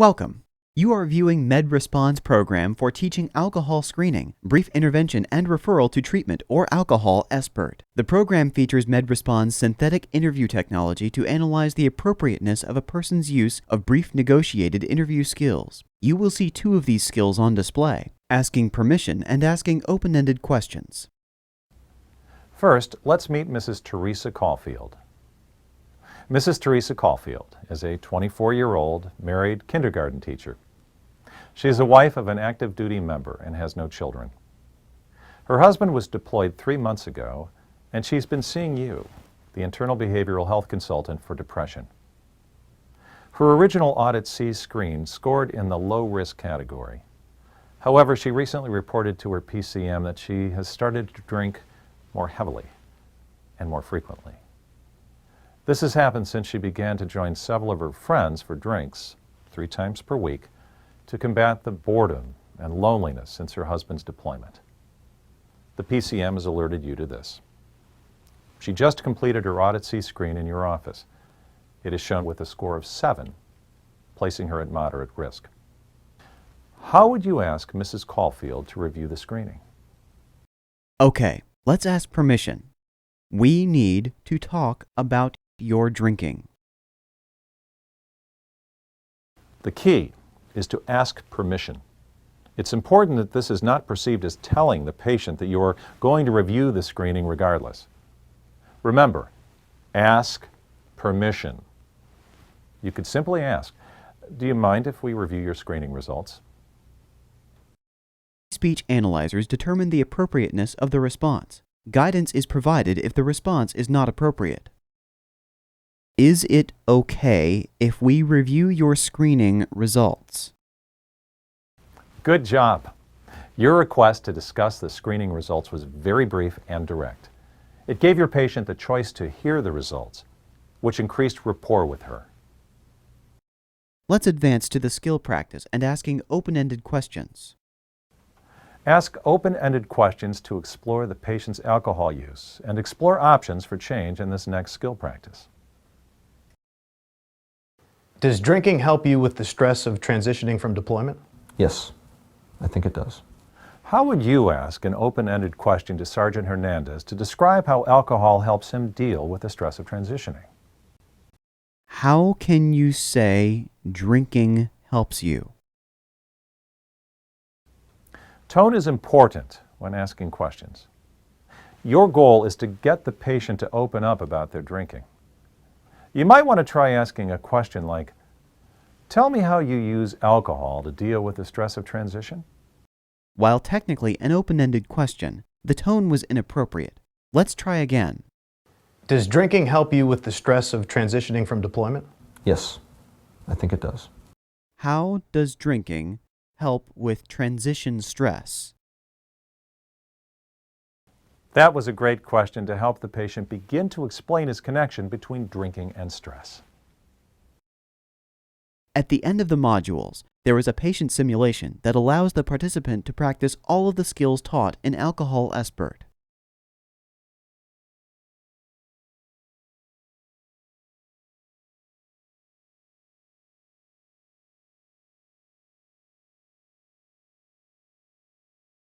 Welcome. You are viewing MedRespond's program for teaching alcohol screening, brief intervention, and referral to treatment, or Alcohol SBIRT. The program features MedRespond's synthetic interview technology to analyze the appropriateness of a person's use of brief negotiated interview skills. You will see two of these skills on display: asking permission and asking open-ended questions. First, let's meet Mrs. Teresa Caulfield. Mrs. Teresa Caulfield is a 24-year-old married kindergarten teacher. She is the wife of an active duty member and has no children. Her husband was deployed 3 months ago, and she's been seeing you, the internal behavioral health consultant for depression. Her original Audit C screen scored in the low-risk category. However, she recently reported to her PCM that she has started to drink more heavily and more frequently. This has happened since she began to join several of her friends for drinks 3 times per week to combat the boredom and loneliness since her husband's deployment. The PCM has alerted you to this. She just completed her Audit C screen in your office. It is shown with a score of 7, placing her at moderate risk. How would you ask Mrs. Caulfield to review the screening? Okay, let's ask permission. We need to talk about your drinking. The key is to ask permission. It's important that this is not perceived as telling the patient that you're going to review the screening regardless. Remember, ask permission. You could simply ask, "Do you mind if we review your screening results?" Speech analyzers determine the appropriateness of the response. Guidance is provided if the response is not appropriate. Is it okay if we review your screening results? Good job. Your request to discuss the screening results was very brief and direct. It gave your patient the choice to hear the results, which increased rapport with her. Let's advance to the skill practice and asking open-ended questions. Ask open-ended questions to explore the patient's alcohol use and explore options for change in this next skill practice. Does drinking help you with the stress of transitioning from deployment? Yes, I think it does. How would you ask an open-ended question to Sergeant Hernandez to describe how alcohol helps him deal with the stress of transitioning? How can you say drinking helps you? Tone is important when asking questions. Your goal is to get the patient to open up about their drinking. You might want to try asking a question like, "Tell me how you use alcohol to deal with the stress of transition?" While technically an open-ended question, the tone was inappropriate. Let's try again. Does drinking help you with the stress of transitioning from deployment? Yes, I think it does. How does drinking help with transition stress? That was a great question to help the patient begin to explain his connection between drinking and stress. At the end of the modules, there is a patient simulation that allows the participant to practice all of the skills taught in Alcohol SBIRT.